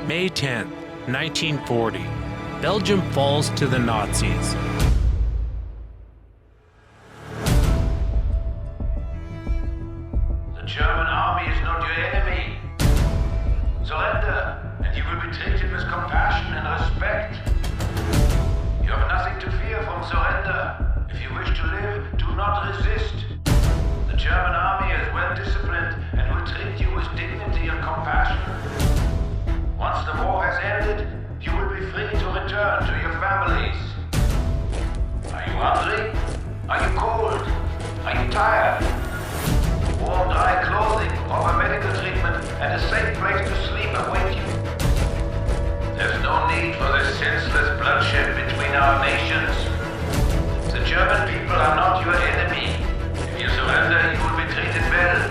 May 10, 1940. Belgium falls to the Nazis. The German army is not your enemy. Surrender, and you will be treated with compassion and respect. You have nothing to fear from surrender. If you wish to live, do not resist. The German army is well disciplined and will treat you with dignity and compassion. Once the war has ended, you will be free to return to your families. Are you hungry? Are you cold? Are you tired? Warm, dry clothing, proper medical treatment, and a safe place to sleep await you. There's no need for this senseless bloodshed between our nations. The German people are not your enemy. If you surrender, you will be treated well.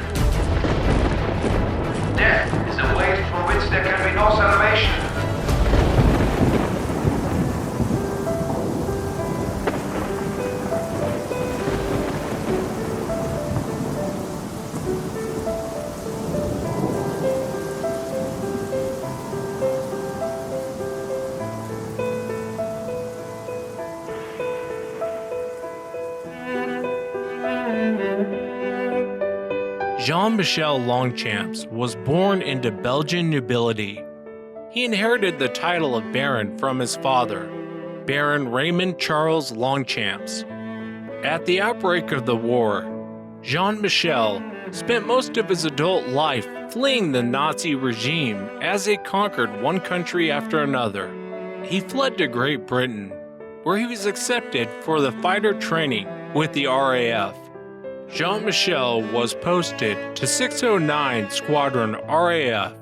Death is a waste from which there can be no salvation. Jean-Michel Longchamp was born into Belgian nobility. He inherited the title of Baron from his father, Baron Raymond Charles Longchamp. At the outbreak of the war, Jean-Michel spent most of his adult life fleeing the Nazi regime as it conquered one country after another. He fled to Great Britain, where he was accepted for the fighter training with the RAF. Jean-Michel was posted to 609 Squadron RAF,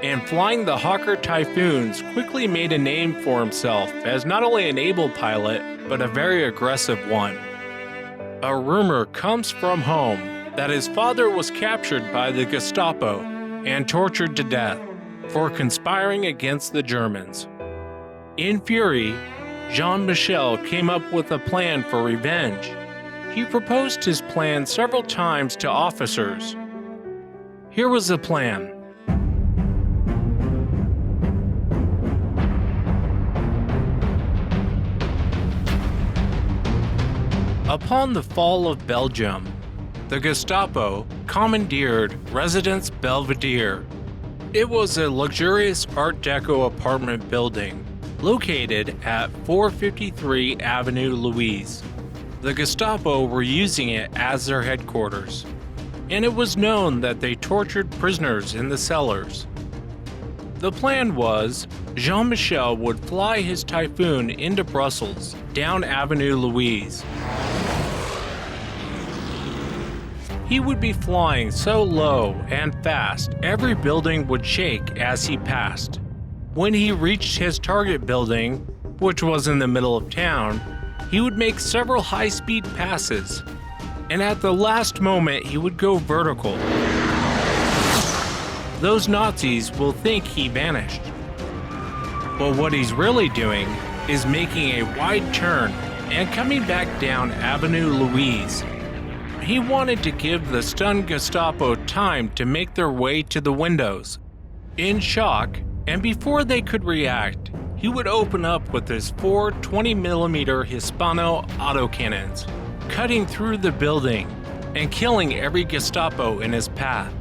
and flying the Hawker Typhoons quickly made a name for himself as not only an able pilot, but a very aggressive one. A rumor comes from home that his father was captured by the Gestapo and tortured to death for conspiring against the Germans. In fury, Jean-Michel came up with a plan for revenge. He proposed his plan several times to officers. Here was the plan. Upon the fall of Belgium, the Gestapo commandeered Residence Belvedere. It was a luxurious Art Deco apartment building located at 453 Avenue Louise. The Gestapo were using it as their headquarters, and it was known that they tortured prisoners in the cellars. The plan was Jean-Michel would fly his Typhoon into Brussels, down Avenue Louise. He would be flying so low and fast, every building would shake as he passed. When he reached his target building, which was in the middle of town, he would make several high-speed passes, and at the last moment he would go vertical. Those Nazis will think he vanished. But what he's really doing is making a wide turn and coming back down Avenue Louise. He wanted to give the stunned Gestapo time to make their way to the windows. In shock, and before they could react, he would open up with his 4 20mm Hispano autocannons, cutting through the building and killing every Gestapo in his path.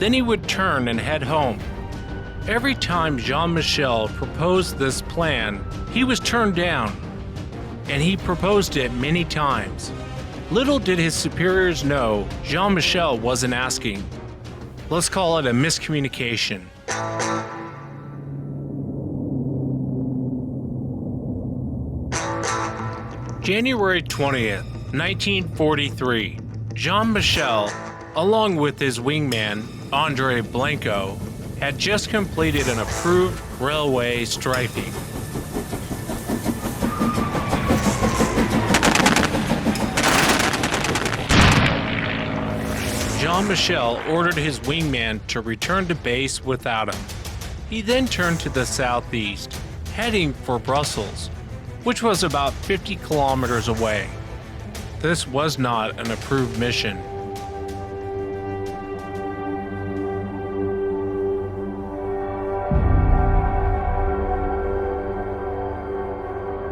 Then he would turn and head home. Every time Jean-Michel proposed this plan, he was turned down, and he proposed it many times. Little did his superiors know Jean-Michel wasn't asking. Let's call it a miscommunication. January 20th, 1943, Jean-Michel, along with his wingman, Andre Blanco, had just completed an approved railway striping. Jean-Michel ordered his wingman to return to base without him. He then turned to the southeast, heading for Brussels, which was about 50 kilometers away. this was not an approved mission.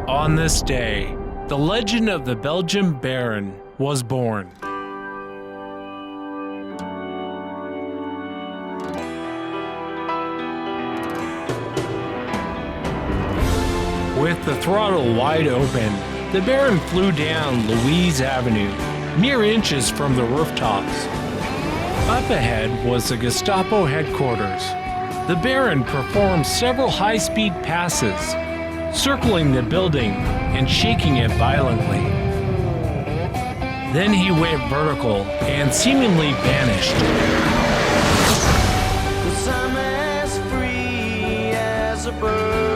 On this day, the legend of the Belgian Baron was born. With the throttle wide open, the Baron flew down Louise Avenue, mere inches from the rooftops. Up ahead was the Gestapo headquarters. The Baron performed several high-speed passes, circling the building and shaking it violently. Then he went vertical and seemingly vanished.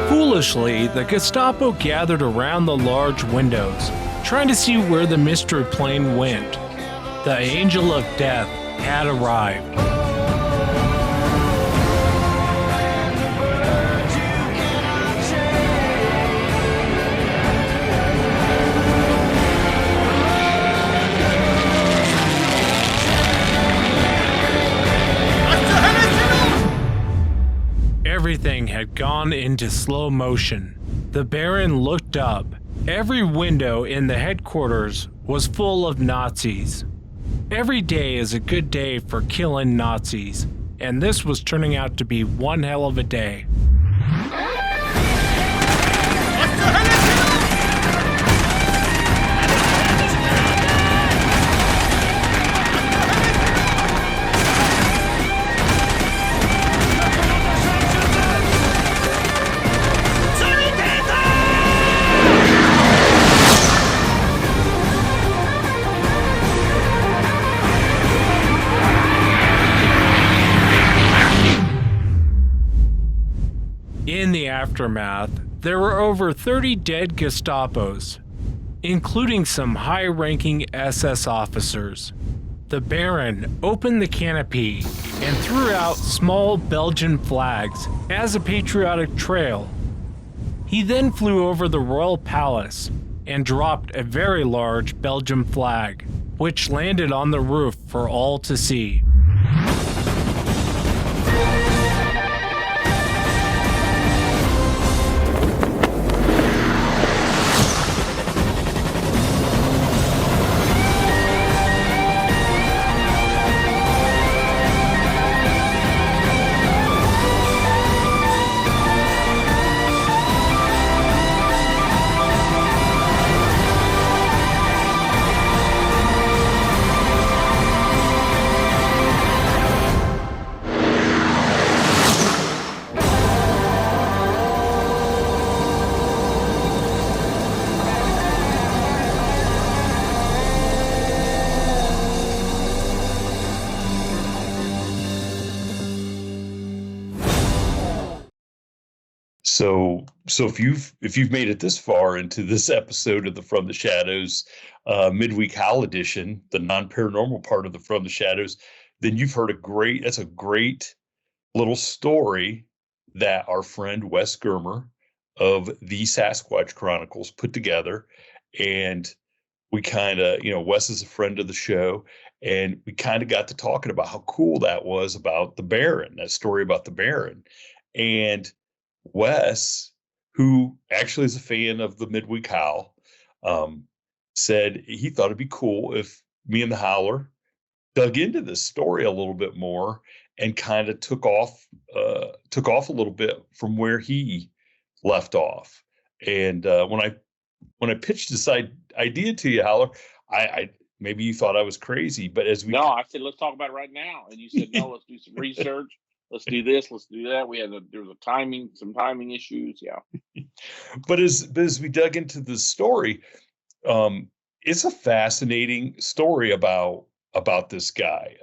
Foolishly, the Gestapo gathered around the large windows, trying to see where the mystery plane went. The Angel of Death had arrived. Everything had gone into slow motion. The Baron looked up. Every window in the headquarters was full of Nazis. Every day is a good day for killing Nazis, and this was turning out to be one hell of a day. In the aftermath, there were over 30 dead Gestapos, including some high-ranking SS officers. The Baron opened the canopy and threw out small Belgian flags as a patriotic trail. He then flew over the royal palace and dropped a very large Belgian flag, which landed on the roof for all to see. So if you've made it this far into this episode of the From the Shadows Midweek Howl edition, the non-paranormal part of the From the Shadows, then you've heard that's a great little story that our friend Wes Germer of the Sasquatch Chronicles put together. And we kind of, Wes is a friend of the show, and we kind of got to talking about how cool that was about the Baron, that story about the Baron. And Wes, who actually is a fan of the Midweek Howl, said he thought it'd be cool if me and the Howler dug into this story a little bit more and kind of took off a little bit from where he left off. And when I pitched this idea to you, Howler, I maybe you thought I was crazy, but no, I said let's talk about it right now, and you said no, let's do some research. Let's do this. Let's do that. There was some timing issues. Yeah. But as we dug into the story, it's a fascinating story about this guy.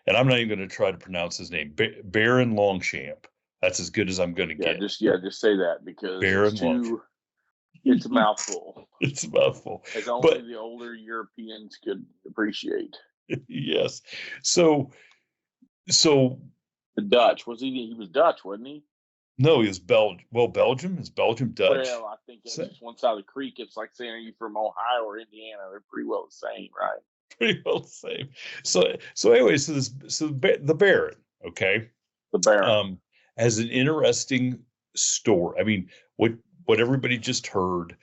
And I'm not even going to try to pronounce his name. Baron Longchamp. That's as good as I'm going to get. Just say that, because Baron it's a mouthful. It's a mouthful. As only the older Europeans could appreciate. Yes. So the Dutch, he was Dutch, wasn't he? No, he was Belgium. Well, Belgium is Belgium Dutch. Well, I think it's just one side of the creek. It's like saying, are you from Ohio or Indiana? They're pretty well the same, right? Pretty well the same. So anyway, the Baron, okay, The Baron. has an interesting story. I mean, what everybody just heard.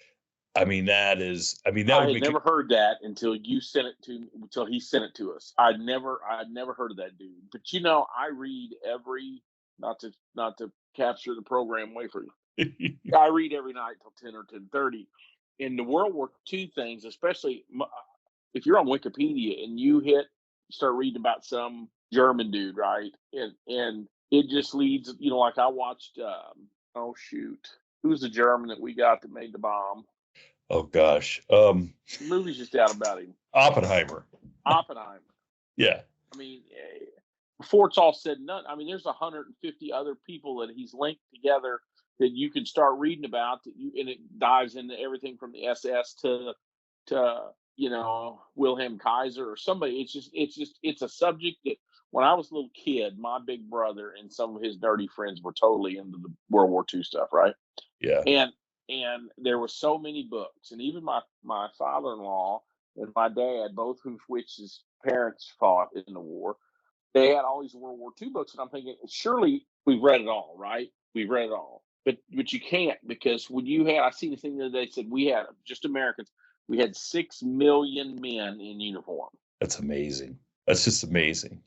I mean, that I had never heard that until you sent it to me, until he sent it to us. I'd never heard of that dude. But I read every, not to capture the program away from you. I read every night till 10 or 10:30. In the World War II things, especially if you're on Wikipedia and you start reading about some German dude, right? And it just leads, like I watched, oh shoot, who's the German that we got that made the bomb? Oh gosh, the movie's just out about him. Oppenheimer. Yeah. I mean, before it's all said and done, I mean, there's 150 other people that he's linked together that you can start reading about. And it dives into everything from the SS to Wilhelm Kaiser or somebody. It's a subject that when I was a little kid, my big brother and some of his nerdy friends were totally into the World War II stuff, right? Yeah. And there were so many books, and even my father-in-law and my dad, both which his parents fought in the war, they had all these World War II books, and I'm thinking, surely we've read it all, right? We've read it all, but you can't, because when I seen the thing the other day, said we had, just Americans, we had 6 million men in uniform. That's amazing. That's just amazing.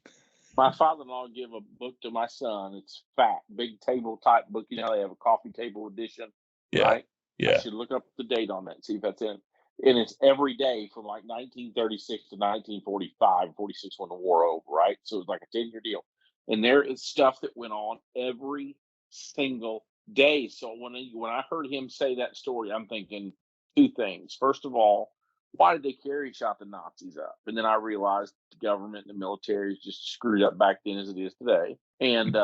My father-in-law gave a book to my son. It's fat, big table type book. They have a coffee table edition. Yeah. Right? Yeah. I should look up the date on that and see if that's in. And it's every day from like 1936 to 1945, 46 when the war over, right? So it's like a 10-year deal. And there is stuff that went on every single day. So when I heard him say that story, I'm thinking two things. First of all, why did they shot the Nazis up? And then I realized the government and the military is just screwed up back then as it is today. And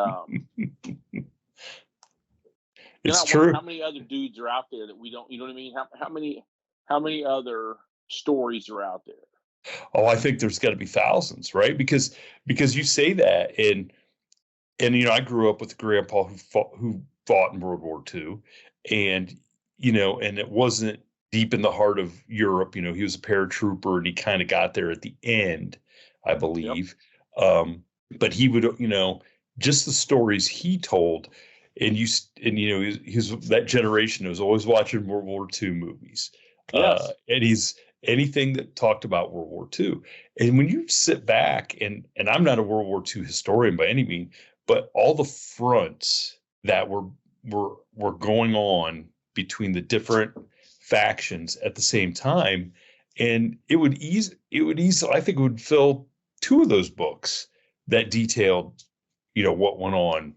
it's true. How many other dudes are out there that we don't? You know what I mean? How many other stories are out there? Oh, I think there's got to be thousands, right? Because you say that, and I grew up with a grandpa who fought in World War II, and and it wasn't deep in the heart of Europe. He was a paratrooper, and he kind of got there at the end, I believe. Yep. But he would, just the stories he told. And he's that generation who was always watching World War II movies. Yes. And he's anything that talked about World War II. And when you sit back, and I'm not a World War II historian by any means, but all the fronts that were going on between the different factions at the same time, and it would easily, I think it would fill 2 of those books that detailed, what went on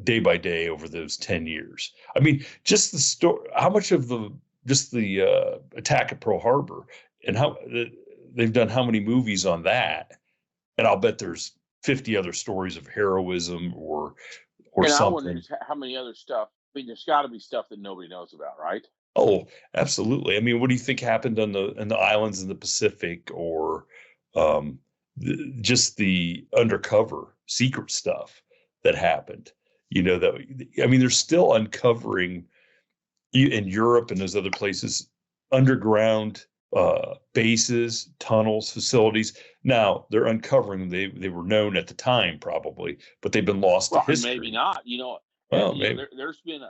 day by day over those 10 years. I mean, just the story, how much of the attack at Pearl Harbor, and how they've done how many movies on that. And I'll bet there's 50 other stories of heroism or something. I wonder how many other stuff. I mean, there's got to be stuff that nobody knows about, right? Oh, absolutely. I mean, what do you think happened in the islands in the Pacific, or just the undercover secret stuff that happened? They're still uncovering in Europe and those other places, underground bases, tunnels, facilities. Now they're uncovering. They were known at the time probably, but they've been lost to history. Maybe not. Maybe. There's been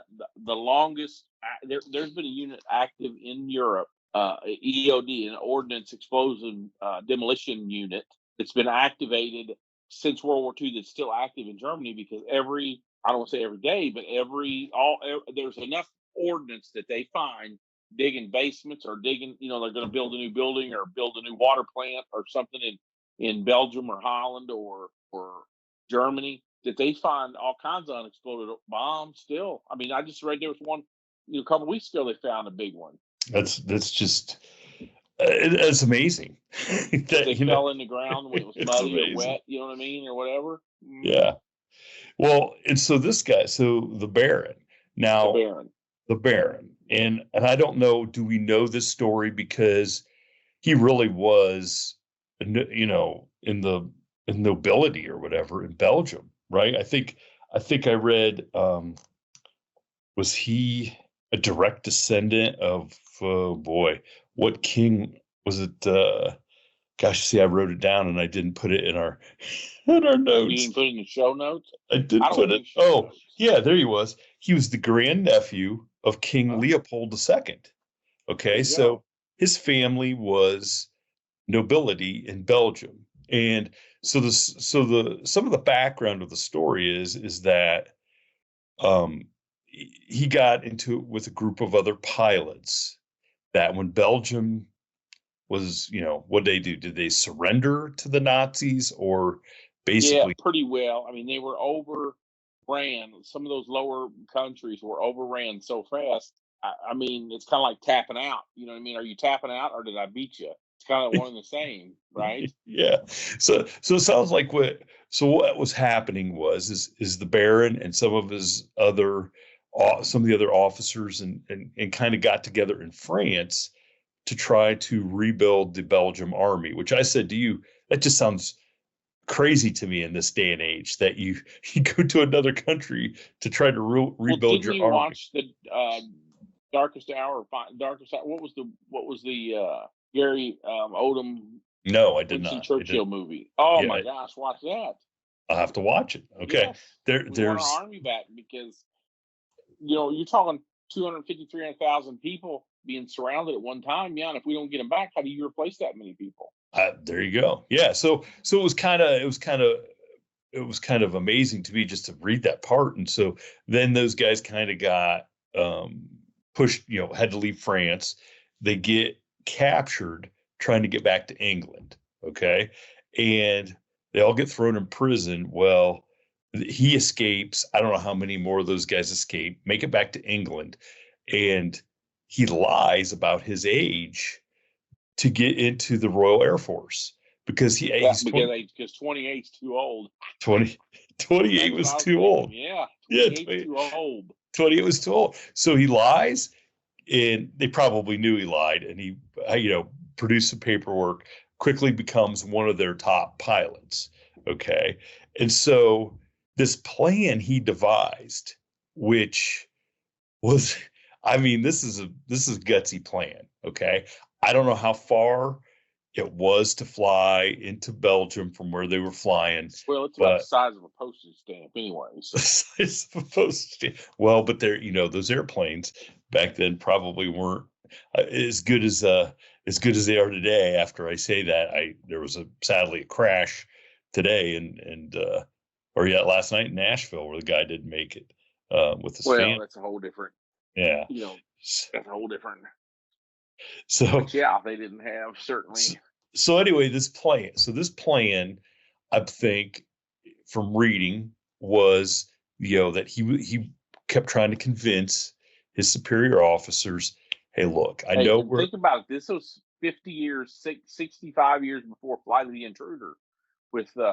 the longest. There's been a unit active in Europe, EOD, an ordnance explosive demolition unit that's been activated since World War II. That's still active in Germany, because I don't want to say every day, but there's enough ordnance that they find digging basements or digging, they're going to build a new building or build a new water plant or something in Belgium or Holland or Germany, that they find all kinds of unexploded bombs still. I mean, I just read there was one, a couple of weeks ago, they found a big one. That's just, it's amazing. They fell in the ground when it was muddy or wet, you know what I mean, or whatever. Yeah. Well, and so this guy, the Baron. Now, the Baron. And I don't know, do we know this story because he really was, in the nobility or whatever in Belgium, right? I think I think I read, was he a direct descendant of, oh boy, what king was it? Gosh, see, I wrote it down and I didn't put it in our in our You notes. didn't put it in the show notes? I did I don't put it. do show Oh, notes. yeah, there he was. He was the grandnephew of King Huh? Leopold II. There Okay, you so go. his family was nobility in Belgium. And so some of the background of the story is that he got into it with a group of other pilots that when Belgium was, what did they do? Did they surrender to the Nazis or Yeah, basically? pretty well. I mean, they were overran. Some of those lower countries were overran so fast. I mean, it's kind of like tapping out. You know what I mean? Are you tapping out or did I beat you? It's kind of one and the same, right? Yeah. So it sounds like what was happening is the Baron and some of his other some of the other officers and kind of got together in France to try to rebuild the Belgium army, which I said to you, that just sounds crazy to me in this day and age that you go to another country to try to rebuild Didn't your you army. watch the Darkest Hour? Darkest Hour. What was the Gary Odom No, I did Winston not. Churchill movie? Oh Yeah, my gosh, watch that. I'll have to watch it. Okay. Yes, we want There's our army back because you're talking 250, 300,000 people being surrounded at one time. Yeah, and if we don't get them back, how do you replace that many people? there you go. Yeah. So it was kind of amazing to me just to read that part. And so then those guys kind of got pushed, had to leave France. They get captured trying to get back to England. Okay. And they all get thrown in prison. Well, he escapes. I don't know how many more of those guys escape, make it back to England. And he lies about his age to get into the Royal Air Force because he's because 28 is too old. 28 was too old. Yeah, 28 too old. 28 was too old. So he lies, and they probably knew he lied, and he, produced some paperwork, quickly becomes one of their top pilots. Okay. And so this plan he devised, which was, this is a gutsy plan. Okay. I don't know how far it was to fly into Belgium from where they were flying. Well, it's about the size of a postage stamp anyway. So. The size of a postage stamp. Well, but they're, those airplanes back then probably weren't as good as they are today. After I say that, there was sadly a crash today last night in Nashville where the guy didn't make it with his family. That's a whole different. Yeah. That's a whole different. So but yeah, they didn't have certainly. So anyway, this plan, I think, from reading was, that he kept trying to convince his superior officers, hey, look, I know think about it. This was 50 years, 65 years before Flight of the Intruder with, you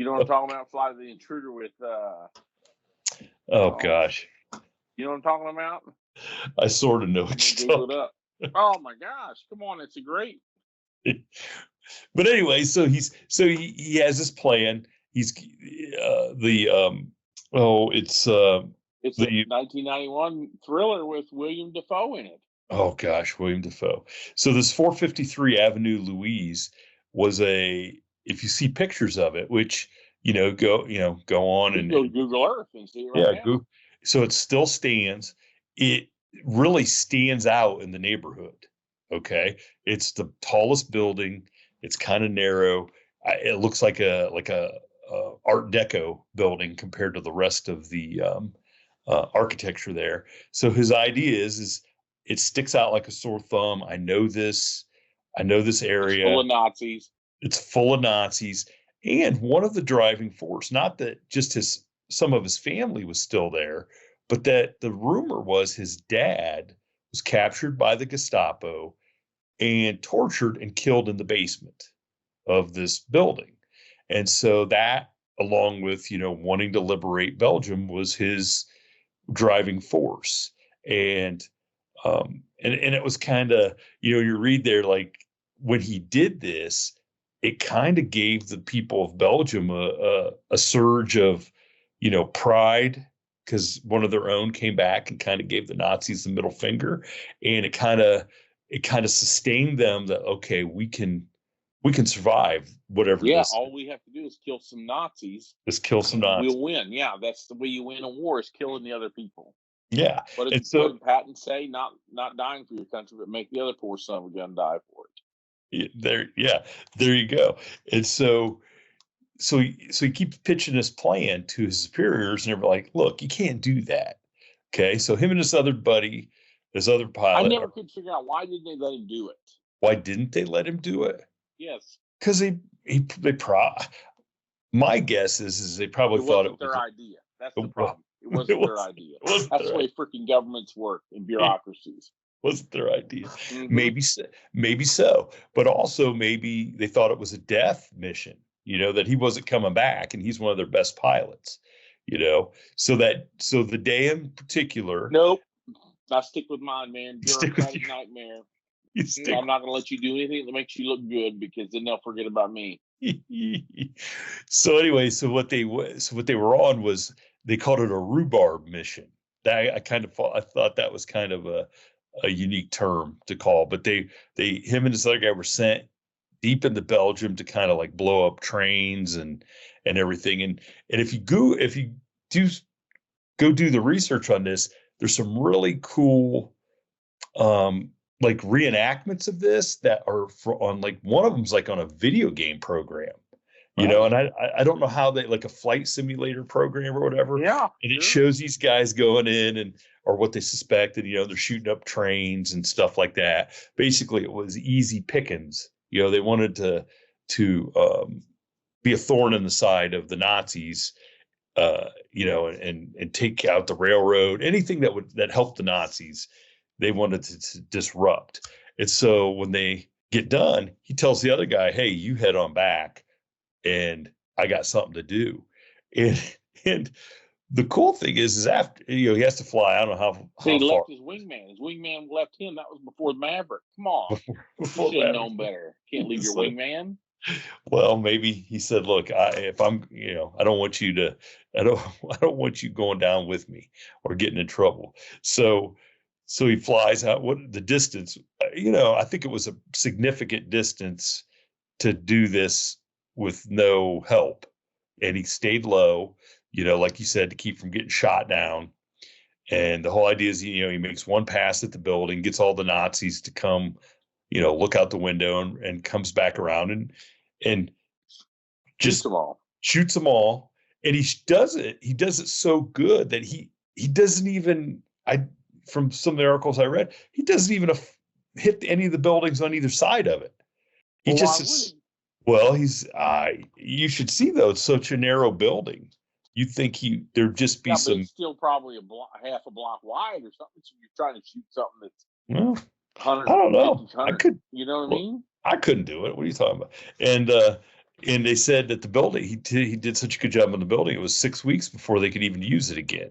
know what I'm talking about? Flight of the Intruder with, gosh. You know what I'm talking about? I sort of know what you're talking about. Oh my gosh. Come on. It's a great. But anyway, so he has this plan. He's it's a 1991 thriller with William Dafoe in it. Oh gosh, William Dafoe. So this 453 Avenue Louise was if you see pictures of it, which go on and go Google Earth and see it right now. So it still stands. It really stands out in the neighborhood. Okay, it's the tallest building. It's kind of narrow. It looks like a Art Deco building compared to the rest of the architecture there. So his idea is it sticks out like a sore thumb. I know this area. It's full of Nazis. It's full of Nazis. And one of the driving force, not that just some of his family was still there, but that the rumor was his dad was captured by the Gestapo and tortured and killed in the basement of this building. And so that, along with, wanting to liberate Belgium, was his driving force. And it was kind of, you read there, like when he did this, it kind of gave the people of Belgium a surge of pride, because one of their own came back and kind of gave the Nazis the middle finger, and it kind of sustained them that, okay, we can survive whatever Yeah, this. all we have to do is kill some Nazis. Just kill some Nazis. We'll win. Yeah, that's the way you win a war, is killing the other people. Yeah. What did Patton say? Not dying for your country, but make the other poor son of a gun die for it. There you go. And so he keeps pitching this plan to his superiors, and they're like, look, you can't do that. Okay. So him and his other buddy, his other pilot. I never could figure out, why didn't they let him do it? Why didn't they let him do it? Yes. Because my guess is they probably thought it was their idea. That's the problem. It wasn't their idea. That's the way freaking governments work and bureaucracies. Wasn't their idea. Mm-hmm. Maybe so. But also maybe they thought it was a death mission, that he wasn't coming back, and he's one of their best pilots, So the day in particular. Nope. I stick with mine, man. Bureaucratic nightmare. I'm not going to let you do anything that makes you look good, because then they'll forget about me. So anyway, so what they were on was, they called it a rhubarb mission. I thought that was kind of a unique term to call, but him and this other guy were sent deep into Belgium to kind of like blow up trains and everything. And if you go do the research on this, there's some really cool like reenactments of this that are on, like, one of them's like on a video game program, and I don't know how they, like a flight simulator program or whatever. Yeah. And it shows these guys going in or what they suspected, they're shooting up trains and stuff like that. Basically, it was easy pickings. They wanted to be a thorn in the side of the Nazis, and take out the railroad, anything that helped the Nazis. They wanted to disrupt. And so when they get done, he tells the other guy, hey, you head on back, and I got something to do. And the cool thing is after, he has to fly. I don't know how he far. Left his wingman. His wingman left him. That was before the Maverick. Come on. You should have known better. Can't leave your wingman. Well, maybe he said, look, I don't want you going down with me or getting in trouble. So he flies out. What the distance? I think it was a significant distance to do this with no help, and he stayed low. Like you said, to keep from getting shot down. And the whole idea is, he makes one pass at the building, gets all the Nazis to come, look out the window, and comes back around and just shoots them all. And he does it so good that he doesn't even, from some of the articles I read, he doesn't even hit any of the buildings on either side of it. You should see, though, it's such a narrow building. You'd think there'd just be some. It's still probably half a block wide or something. So you're trying to shoot something that's 100. I don't know. I could. You know what I mean? I couldn't do it. What are you talking about? And they said that the building, he did such a good job on the building. It was 6 weeks before they could even use it again.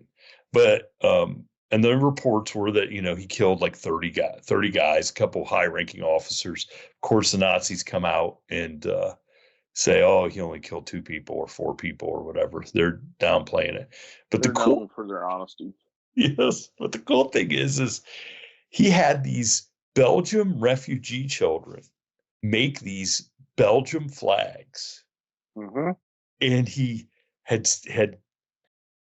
But and the reports were that he killed like 30 guys, a couple high-ranking officers. Of course, the Nazis come out and say, "Oh, he only killed 2 people or 4 people or whatever." They're downplaying it. But they're known for their honesty. Yes, but the cool thing is he had these Belgium refugee children make these Belgium flags, and he had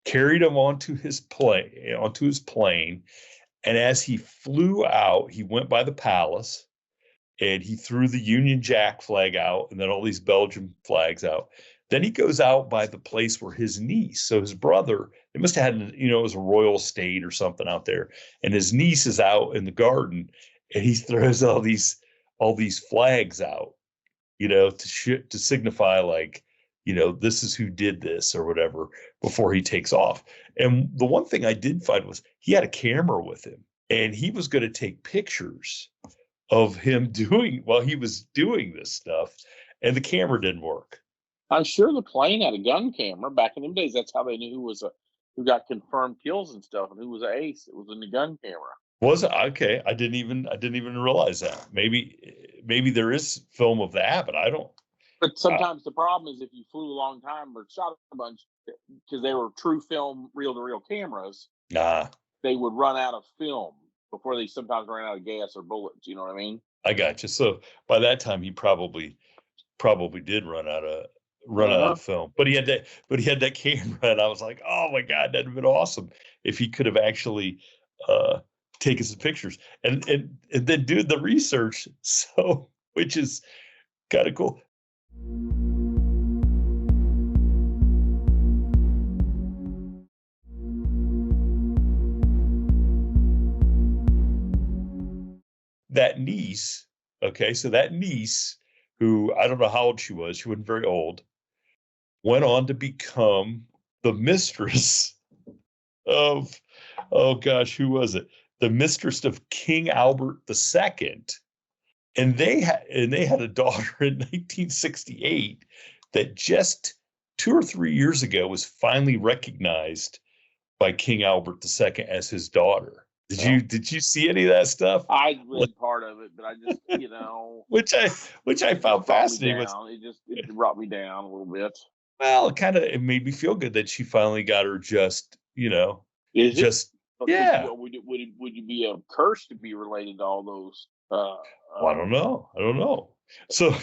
carried them onto his plane, and as he flew out, he went by the palace, and he threw the Union Jack flag out, and then all these Belgium flags out. Then he goes out by the place where his niece, so his brother, they must have had, it was a royal estate or something out there, and his niece is out in the garden, and he throws all these flags out, to signify, like, this is who did this or whatever, before he takes off. And the one thing I did find was he had a camera with him, and he was going to take pictures of him while he was doing this stuff, and the camera didn't work. I'm sure the plane had a gun camera back in them days. That's how they knew who got confirmed kills and stuff, and who was an ace. It was in the gun camera. Was it? Okay. I didn't even realize that. Maybe there is film of that, but I don't. But sometimes the problem is if you flew a long time or shot a bunch, because they were true film, reel-to-reel cameras, Nah, they would run out of film before they sometimes ran out of gas or bullets. You know what I mean? I got you. So by that time, he probably did run out Uh-huh. of film. But he had that camera, and I was like, oh my god, that'd have been awesome if he could have actually uh, taken some pictures and then do the research. So which is kind of cool. That niece, okay, so that niece, who I don't know how old she wasn't very old, went on to become the mistress of, oh gosh, who was it? The mistress of King Albert II. And they had a daughter in 1968 that just 2 or 3 years ago was finally recognized by King Albert II as his daughter. Did you see any of that stuff? I read part of it, but I just, which I found fascinating. It brought me down a little bit. Well, it made me feel good that she finally got her just, Is just it? yeah. Would you be a curse to be related to all those? Well, I don't know. So,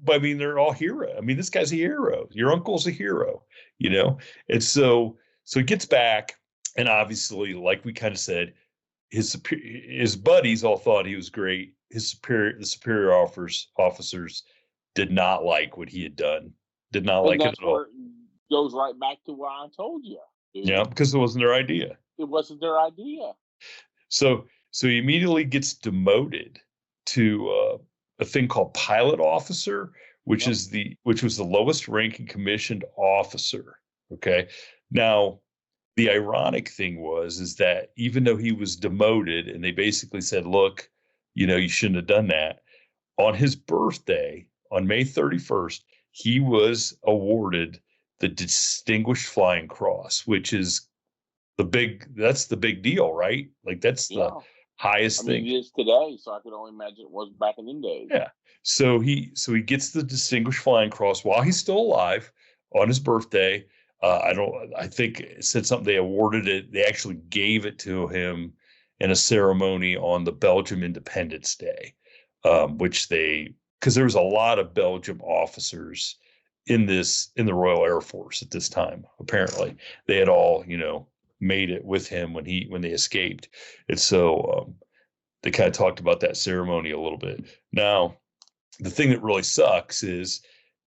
but I mean, they're all hero. I mean, this guy's a hero. Your uncle's a hero, And so he gets back, and obviously, like we kind of said, his buddies all thought he was great. The superior officers did not like what he had done. Did not like it at all. It goes right back to what I told you. Dude. Yeah, because it wasn't their idea. It wasn't their idea. So he immediately gets demoted to a thing called pilot officer, which was the lowest ranking commissioned officer. Okay. Now, the ironic thing is that even though he was demoted and they basically said, look, you shouldn't have done that, on his birthday, on May 31st, he was awarded the Distinguished Flying Cross, which is that's the big deal, right? Like that's the highest thing. It is today, so I could only imagine it was back in them days. Yeah. So he gets the Distinguished Flying Cross while he's still alive on his birthday. I think it said something, they awarded it. They actually gave it to him in a ceremony on the Belgium Independence Day, because there was a lot of Belgium officers in the Royal Air Force at this time. Apparently, they had all made it with him when they escaped, and so they kind of talked about that ceremony a little bit. Now, the thing that really sucks is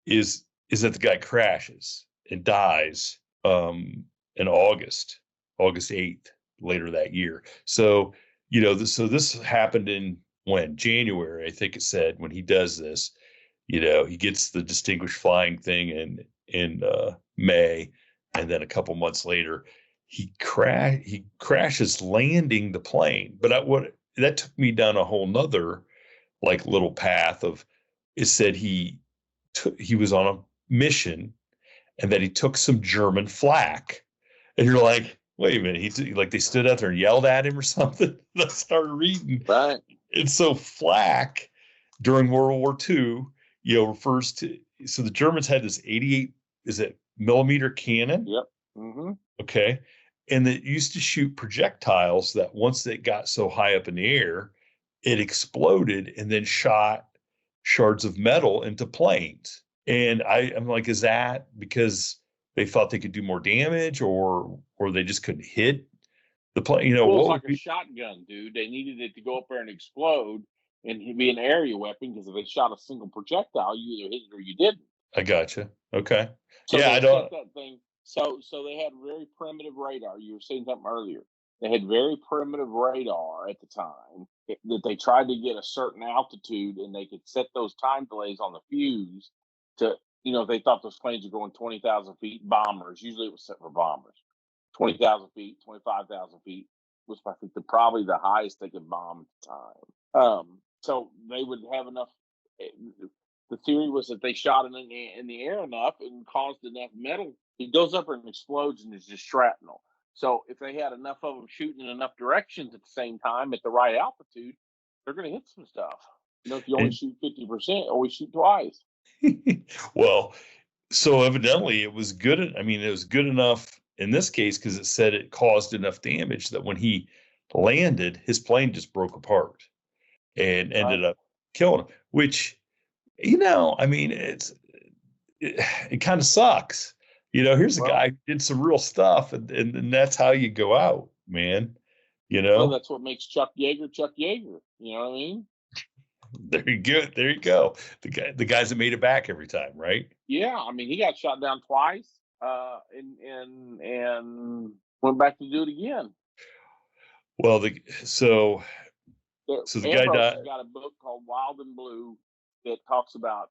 that the guy crashes and dies in August 8th, later that year. So this happened in January, I think it said, when he does this. He gets the distinguished flying thing in May, and then a couple months later, he crashes landing the plane. But that took me down a whole nother little path of, it said he was on a mission and that he took some German flak, and you're like, wait a minute, they stood out there and yelled at him or something. I started reading, right? And so flak during World War II, refers to, so the Germans had this 88 millimeter cannon. Yep. Mm-hmm. Okay. And it used to shoot projectiles that once they got so high up in the air, it exploded and then shot shards of metal into planes. And I'm like, is that because they thought they could do more damage, or they just couldn't hit the plane? Well, it's like a shotgun, dude. They needed it to go up there and explode and be an area weapon, because if they shot a single projectile, you either hit it or you didn't. I gotcha. Okay. So yeah, I don't. That thing. So they had very primitive radar. You were saying something earlier. They had very primitive radar at the time that they tried to get a certain altitude, and they could set those time delays on the fuse to, they thought those planes were going 20,000 feet. Bombers, usually it was set for bombers. 20,000 feet, 25,000 feet was, I think, probably the highest they could bomb at the time. So they would have enough. The theory was that they shot it in the air enough and caused enough metal. It goes up and explodes, and it's just shrapnel. So if they had enough of them shooting in enough directions at the same time at the right altitude, they're going to hit some stuff. If you only shoot 50%, always shoot twice. Well, so evidently it was good. I mean, it was good enough in this case because it said it caused enough damage that when he landed, his plane just broke apart and Right. ended up killing him. Which, I mean, it kind of sucks. Here's a Well, guy who did some real stuff, and that's how you go out, man. You well, know, that's what makes Chuck Yeager Chuck Yeager. You know what I mean? there you go. There you go. The guys that made it back every time, right? Yeah, I mean, he got shot down twice, and went back to do it again. Well, so the guy Ambrose died. has got a book called Wild and Blue that talks about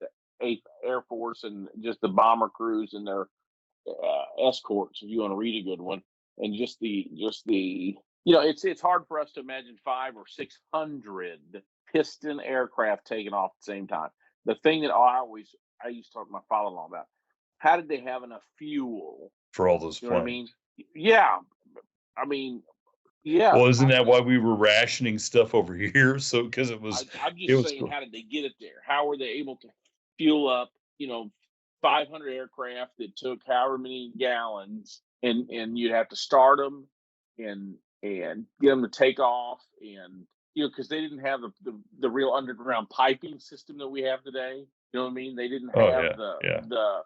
the 8th Air Force and just the bomber crews and their escorts. If you want to read a good one, and just the it's hard for us to imagine 500 or 600 piston aircraft taking off at the same time. The thing that I used to talk to my father-in-law about: how did they have enough fuel? For all those You know what I planes. mean? Yeah, I mean, yeah. Well, isn't that why we were rationing stuff over here? So because I'm it just was saying, how did they get it there? How were they able to fuel up, 500 aircraft that took however many gallons, and you'd have to start them and get them to take off, and because they didn't have the real underground piping system that we have today. You know what I mean? They didn't oh have yeah, yeah.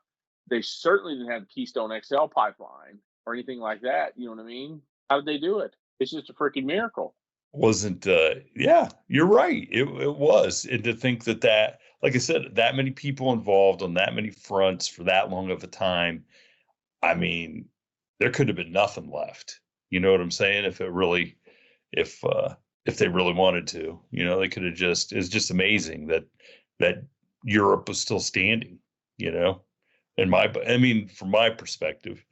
they certainly didn't have the Keystone XL pipeline or anything like that. You know what I mean? How did they do it? It's just a freaking miracle. Wasn't yeah, you're right. It was. And to think that like I said, that many people involved on that many fronts for that long of a time, I mean, there could have been nothing left. You know what I'm saying? If if they really wanted to, they could have it's just amazing that Europe was still standing, you know. I mean, from my perspective.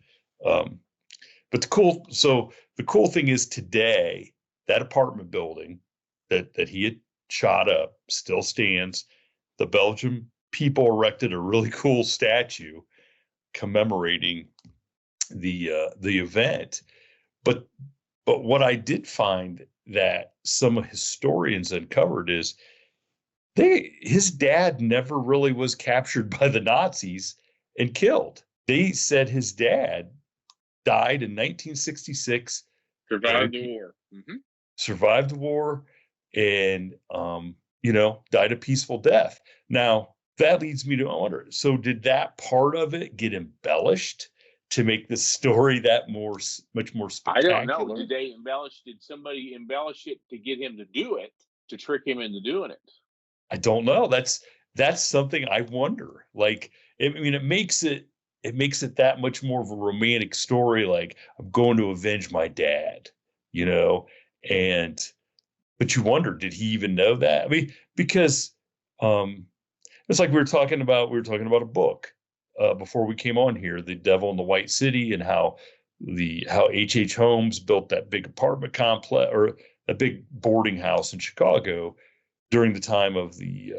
Um, but the cool thing is today, that apartment building that he had shot up still stands. The Belgium people erected a really cool statue commemorating the event. But what I did find that some historians uncovered is his dad never really was captured by the Nazis and killed. They said his dad died in 1966. Survived the war. Mm-hmm. Survived the war, and died a peaceful death. Now that leads me to wonder: so did that part of it get embellished to make the story that much more spectacular? I don't know. Did somebody embellish it to get him to do it, to trick him into doing it? I don't know. That's something I wonder. Like, I mean, it makes it that much more of a romantic story. Like, I'm going to avenge my dad, and but you wonder, did he even know that? I mean, because it's like we were talking about a book before we came on here, The Devil in the White City, and how H.H. Holmes built that big apartment complex or a big boarding house in Chicago during the time of the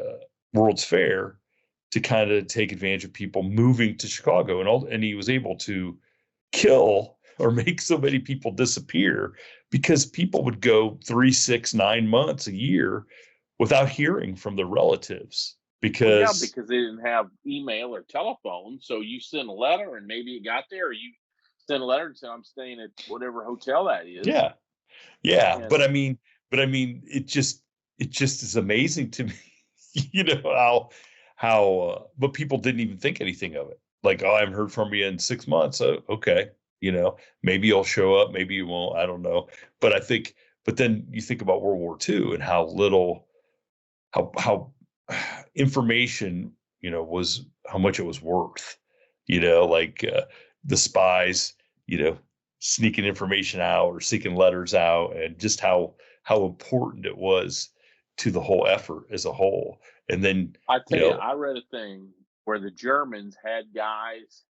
World's Fair to kind of take advantage of people moving to Chicago, and he was able to kill or make so many people disappear because people would go 3, 6, 9 months, a year without hearing from their relatives because they didn't have email or telephone. So you send a letter and maybe it got there, or you send a letter and say, I'm staying at whatever hotel that is. Yeah. But I mean, it just is amazing to me, how but people didn't even think anything of it. Like, oh, I haven't heard from you in 6 months. Oh, okay. Maybe you'll show up, maybe you won't. I don't know. But then you think about World War II and how little, how information, was, how much it was worth, like the spies, sneaking information out or seeking letters out, and just how important it was to the whole effort as a whole. And then I tell you, I read a thing where the Germans had guys,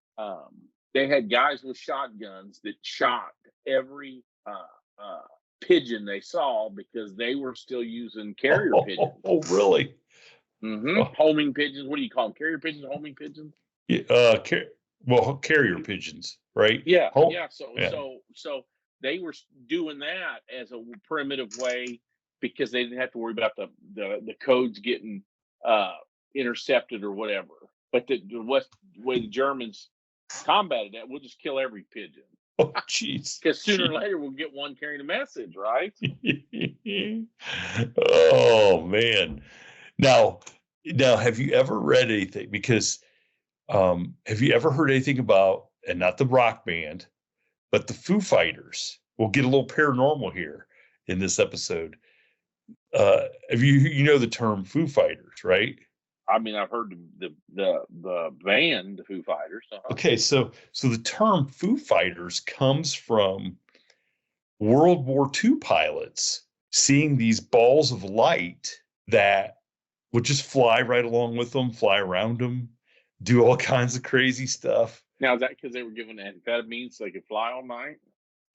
they had guys with shotguns that shot every pigeon they saw because they were still using carrier pigeons. Oh, really? Mm-hmm. Oh. Homing pigeons. What do you call them? Carrier pigeons, homing pigeons? Yeah, carrier pigeons, right? Yeah, yeah. So they were doing that as a primitive way because they didn't have to worry about the codes getting intercepted or whatever. But the way the Germans combated that, we'll just kill every pigeon. Oh, jeez. Because sooner or later we'll get one carrying a message, right? Oh man. Now, have you ever read anything? Because have you ever heard anything about, and not the rock band, but the Foo Fighters? We'll get a little paranormal here in this episode. Have you know the term Foo Fighters, right? I mean, I've heard the band, the Foo Fighters. Okay, so the term Foo Fighters comes from World War II pilots seeing these balls of light that would just fly right along with them, fly around them, do all kinds of crazy stuff. Now, is that because they were given amphetamines so they could fly all night?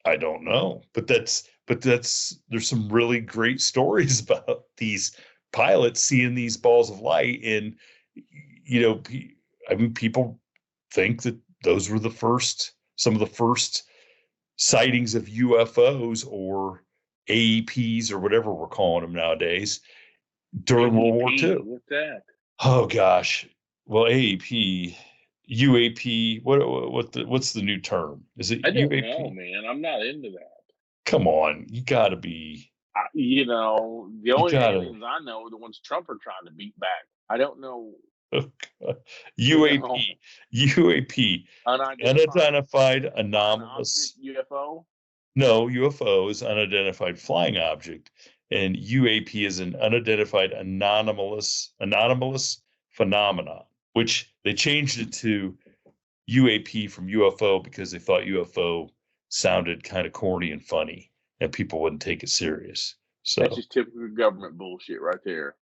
I don't know, but there's some really great stories about these pilots seeing these balls of light, and I mean, people think that those were some of the first sightings of UFOs or AEPs or whatever we're calling them nowadays during World War II. What's that? Oh gosh, well, AEP, UAP. What's the new term? Is it I don't UAP? know, man. I'm not into that. Come on, you got to be. The only aliens I know are the ones Trump are trying to beat back. I don't know. UAP, unidentified anomalous UFO. No, UFO is unidentified flying object, and UAP is an unidentified anomalous phenomenon, which they changed it to UAP from UFO because they thought UFO sounded kind of corny and funny, and people wouldn't take it serious. So that's just typical government bullshit right there.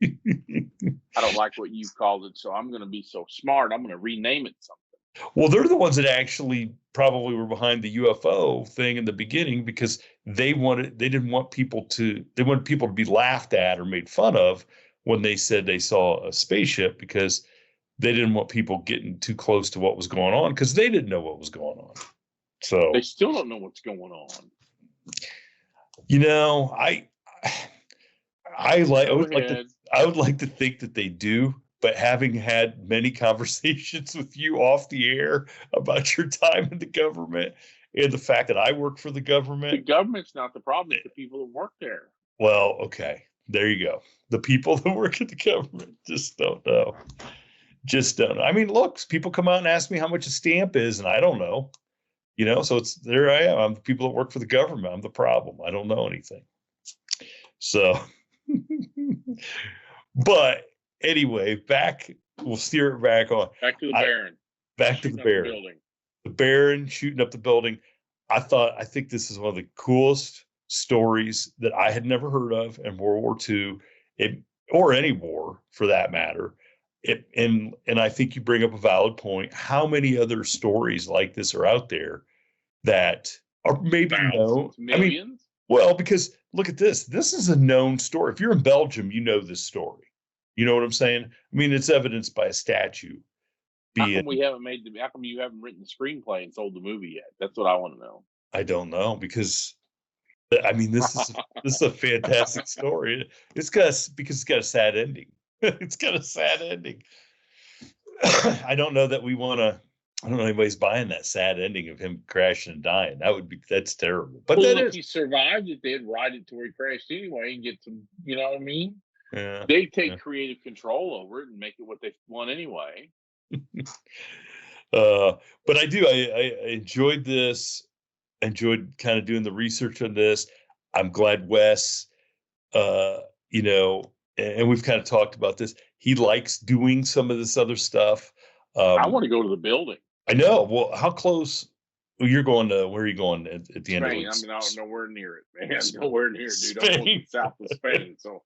I don't like what you called it, so I'm going to be so smart. I'm going to rename it something. Well, they're the ones that actually probably were behind the UFO thing in the beginning, because they wanted people to be laughed at or made fun of when they said they saw a spaceship, because they didn't want people getting too close to what was going on, because they didn't know what was going on. So they still don't know what's going on. I would like to think that they do, but having had many conversations with you off the air about your time in the government and the fact that I work for the government. The government's not the problem, it's the people that work there. Well, okay, there you go. The people that work at the government just don't know. I mean, look, people come out and ask me how much a stamp is, and I don't know. So there I am. I'm the people that work for the government. I'm the problem. I don't know anything. So, but anyway, we'll steer it back on. Back to the Baron. Back to the Baron. The Baron shooting up the building. I think this is one of the coolest stories that I had never heard of in World War II, or any war for that matter. And I think you bring up a valid point. How many other stories like this are out there that are maybe known? Millions? I mean, well, because look at this. This is a known story. If you're in Belgium, you know this story. You know what I'm saying? I mean, it's evidenced by a statue. How come you haven't written the screenplay and sold the movie yet? That's what I want to know. I don't know, because this is a fantastic story. It's got a sad ending. It's got a sad ending. I don't know that I don't know anybody's buying that sad ending of him crashing and dying. That's terrible. But well, if he survived it, they'd write it to where he crashed anyway and get some, you know what I mean? Yeah. They take creative control over it and make it what they want anyway. But I enjoyed this. Enjoyed kind of doing the research on this. I'm glad Wes, and we've kind of talked about this. He likes doing some of this other stuff. I want to go to the building. I know. Well, how close? Well, you're going to, where are you going at the Spain. end of the week? I'm nowhere near it, man. Nowhere near, dude. Spain. I'm going south of Spain. So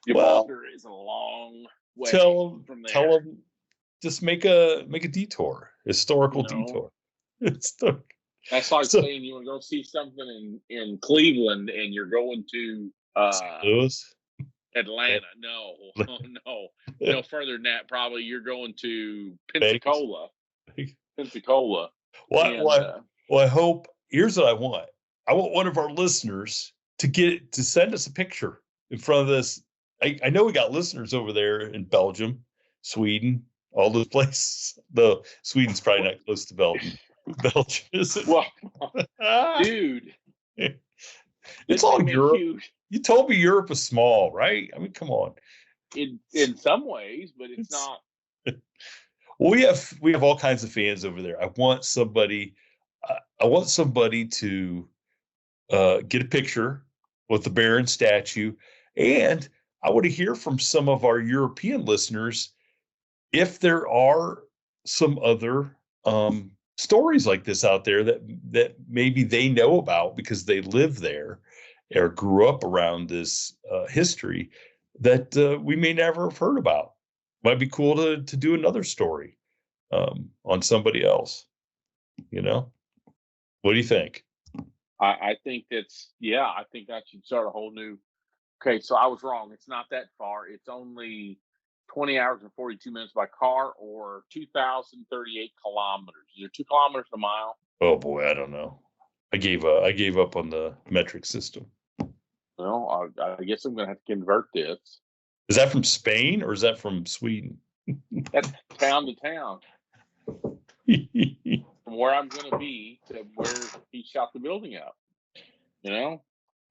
Gibraltar is a long way from there. Tell them, just make a detour, historical detour. That's like saying you want to go see something in Cleveland and you're going to St. Louis? Atlanta. No further than that. Probably you're going to Pensacola. Well, I hope. Here's what I want. I want one of our listeners to send us a picture in front of this I know we got listeners over there in Belgium, Sweden, all those places. Though Sweden's probably not close to Belgium. Belgium, is it? Well, dude, It's all Europe. huge You told me Europe is small, right? I mean, come on. in some ways, but it's not. Well, we have all kinds of fans over there. I want somebody to get a picture with the Baron statue, and I want to hear from some of our European listeners if there are some other stories like this out there that maybe they know about because they live there or grew up around this history that we may never have heard about. Might be cool to do another story on somebody else. What do you think? I think I think that should start a whole new. Okay, so I was wrong. It's not that far. It's only 20 hours and 42 minutes by car, or 2,038 kilometers. Is there 2 kilometers a mile? Oh boy, I don't know. I gave up on the metric system. Well, I guess I'm going to have to convert this. Is that from Spain or is that from Sweden? That's town to town. From where I'm going to be to where he shot the building up.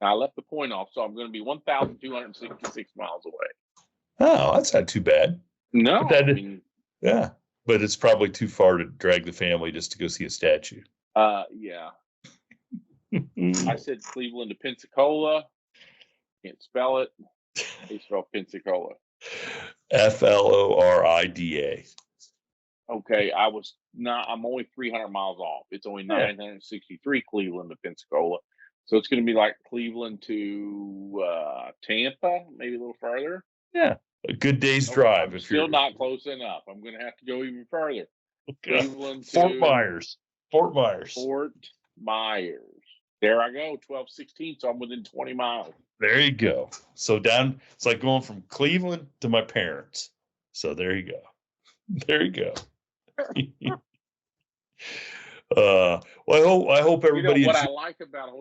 I left the point off, so I'm going to be 1,266 miles away. Oh, that's not too bad. No, yeah, but it's probably too far to drag the family just to go see a statue. Yeah. I said Cleveland to Pensacola. Can't spell it. They spell Pensacola. Florida. Okay, I'm only 300 miles off. It's only 963 Cleveland to Pensacola. So it's going to be like Cleveland to Tampa, maybe a little further. Yeah, a good day's drive. I'm still not close enough. I'm going to have to go even further. Okay. Cleveland to Fort Myers. Fort Myers. There I go, 1216. So I'm within 20 miles. There you go. So it's like going from Cleveland to my parents. So there you go. There you go. Well, I hope everybody. What I like about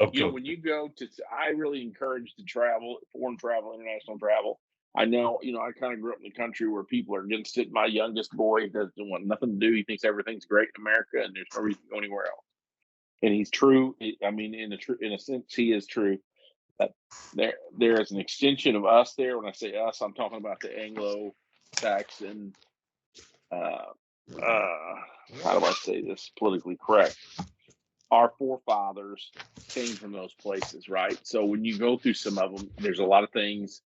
when you go to, I really encourage to travel, foreign travel, international travel. I know, I kind of grew up in the country where people are against it. My youngest boy doesn't want nothing to do. He thinks everything's great in America and there's no reason to go anywhere else. And he's true. I mean, in a sense, he is true. That there is an extension of us there. When I say us, I'm talking about the Anglo-Saxon. How do I say this politically correct? Our forefathers came from those places, right? So when you go through some of them, there's a lot of things.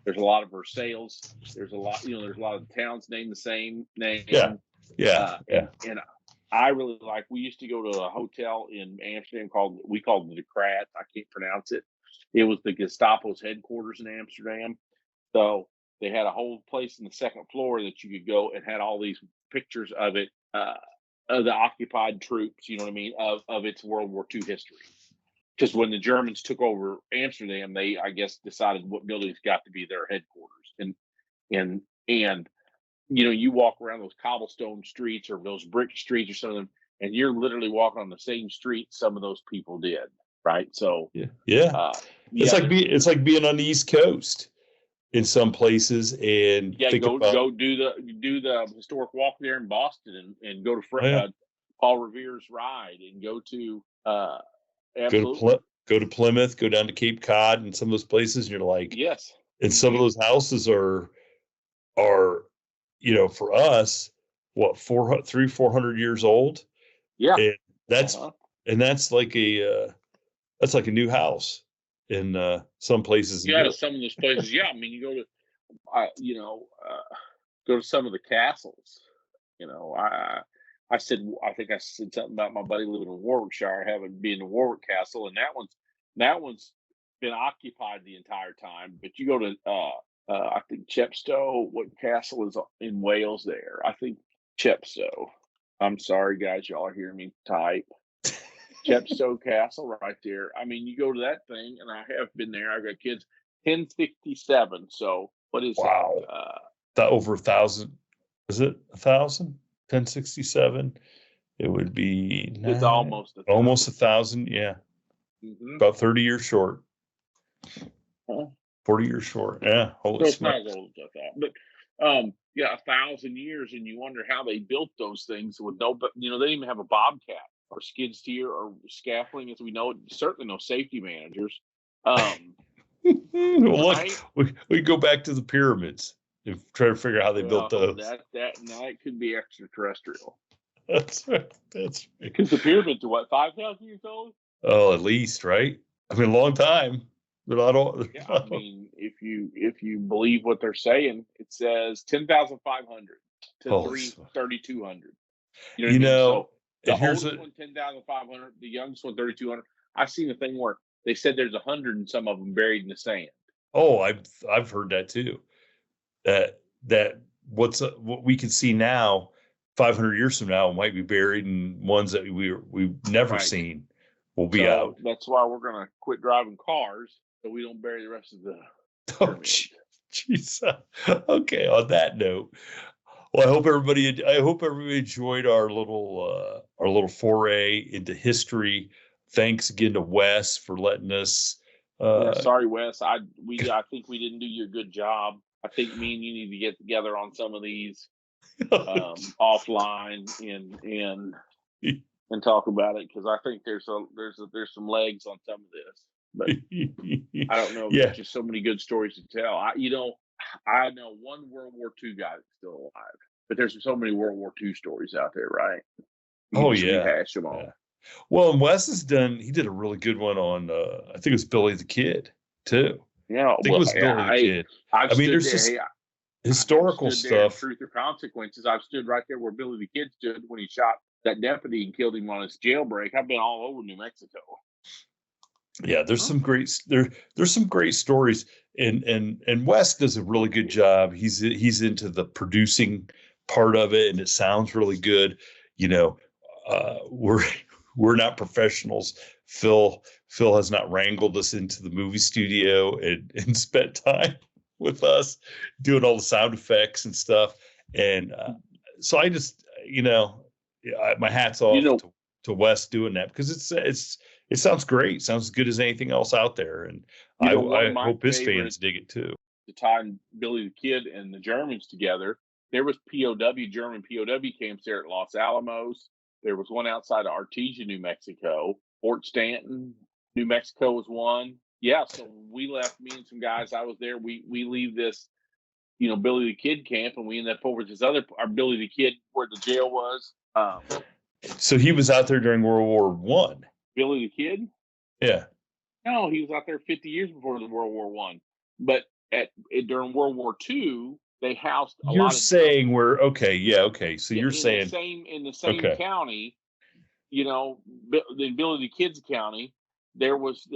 There's a lot of Versailles. There's a lot, there's a lot of towns named the same name. Yeah. And I really like. We used to go to a hotel in Amsterdam we called it the Krat. I can't pronounce it. It was the Gestapo's headquarters in Amsterdam. So they had a whole place in the second floor that you could go and had all these pictures of it, of the occupied troops, you know what I mean, of its World War II history. Because when the Germans took over Amsterdam, they, I guess, decided what buildings got to be their headquarters. And you walk around those cobblestone streets or those brick streets or something, and you're literally walking on the same street some of those people did, right? So it's like being on the East Coast in some places, and go do the historic walk there in Boston and go to Paul Revere's ride and go to go to Plymouth, go down to Cape Cod and some of those places, and you're like, yes. And some of those houses are for us, what, 400 years old? Yeah. And that's like a new house in some places. Yeah, some of those places. Yeah, I mean, you go to, go to some of the castles. I think I said something about my buddy living in Warwickshire, having been in Warwick Castle, and that one's been occupied the entire time. But you go to, I think Chepstow. What castle is in Wales? There, I think Chepstow. I'm sorry, guys, y'all are hearing me type. Chepstow Castle, right there. I mean, you go to that thing, and I have been there. I've got kids. 1067. So what is that? Over 1,000? Is it 1,000? 1067. It would be. It's almost 1,000. Yeah. Mm-hmm. About 30 years short. 40 years short. Yeah, holy So it's not smokes. as old as I thought. But yeah, 1,000 years, and you wonder how they built those things with no, but they didn't even have a bobcat or skid steer or scaffolding as we know it. Certainly no safety managers. Well, look, Right? we go back to the pyramids and try to figure out how they built those. That could be extraterrestrial. That's right. Because the pyramids are what, 5,000 years old? Oh, at least, right? I mean, a long time. But I don't. Yeah, I mean, if you believe what they're saying, it says 10,500 to 3,200. You know, so the oldest one 10,500, the youngest one 3,200. I've seen a thing where they said there's 100 and some of them buried in the sand. Oh, I've heard that too. That what we can see now, 500 years from now, might be buried, and ones that we've never seen will be out. That's why we're gonna quit driving cars so we don't bury the rest of the. Oh, jeez. Okay. On that note, well, I hope everybody enjoyed our little foray into history. Thanks again to Wes for letting us. Sorry, Wes. I think we didn't do you a good job. I think me and you need to get together on some of these offline and talk about it, because I think there's some legs on some of this. But I don't know. There's just so many good stories to tell. I know one World War II guy that's still alive, but there's so many World War II stories out there, right? Rehash them all. Yeah. Well, and Wes he did a really good one on, I think it was Billy the Kid, too. Yeah, I think it was Billy the Kid. I mean, there's just historical stuff. Truth or Consequences. I've stood right there where Billy the Kid stood when he shot that deputy and killed him on his jailbreak. I've been all over New Mexico. Yeah, there's some great stories, and Wes does a really good job. He's into the producing part of it, and it sounds really good. We're not professionals. Phil has not wrangled us into the movie studio and spent time with us doing all the sound effects and stuff. And so I just, my hat's off to Wes doing that, because it sounds great. It sounds as good as anything else out there. And I hope his fans dig it too. The time Billy the Kid and the Germans together, there was German POW camps there at Los Alamos. There was one outside of Artesia, New Mexico. Fort Stanton, New Mexico was one. Yeah, so we left, me and some guys, I was there. We leave this, Billy the Kid camp, and we end up over this our Billy the Kid, where the jail was. So he was out there during World War I. Billy the Kid? Yeah. No, he was out there 50 years before the World War I. But during World War II, they housed a lot of... You're saying okay. So you're saying... In the same county, in Billy the Kid's county, there was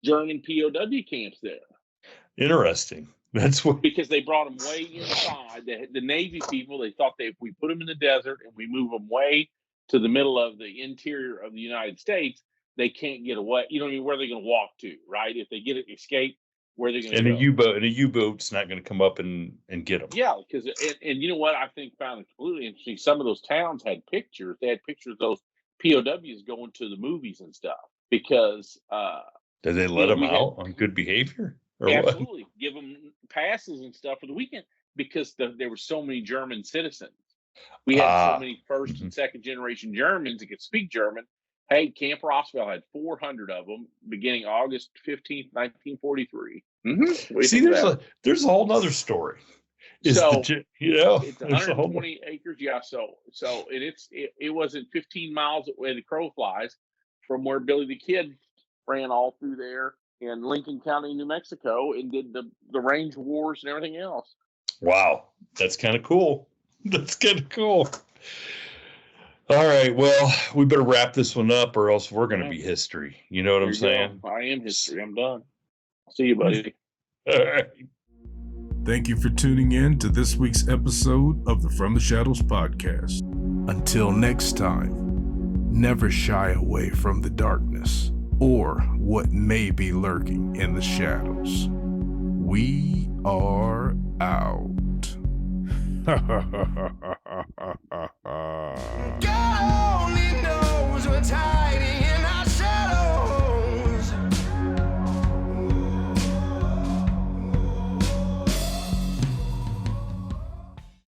German POW camps there. Interesting. That's what... Because they brought them way inside. The Navy people, they thought if we put them in the desert and we move them way to the middle of the interior of the United States, they can't get away. Where they're going to walk to, right? If they get it, escape, where they're going to go. And a U-boat's not going to come up and get them. Yeah, because and you know what I found it completely interesting. Some of those towns had pictures. They had pictures of those POWs going to the movies and stuff, because did they let them out on good behavior? Absolutely, give them passes and stuff for the weekend, because there were so many German citizens. We had so many first and second generation Germans that could speak German. Hey, Camp Rossville had 400 of them beginning August 15th, 1943. Mm-hmm. See, there's a whole nother story. It's 120 acres. Yeah. So it wasn't 15 miles away the crow flies from where Billy the Kid ran all through there in Lincoln County, New Mexico, and did the range wars and everything else. Wow. That's kind of cool. All right. Well, we better wrap this one up, or else we're going to be history. You know what I'm saying? I am history. I'm done. See you, buddy. All right. Thank you for tuning in to this week's episode of the From the Shadows podcast. Until next time, never shy away from the darkness or what may be lurking in the shadows. We are out.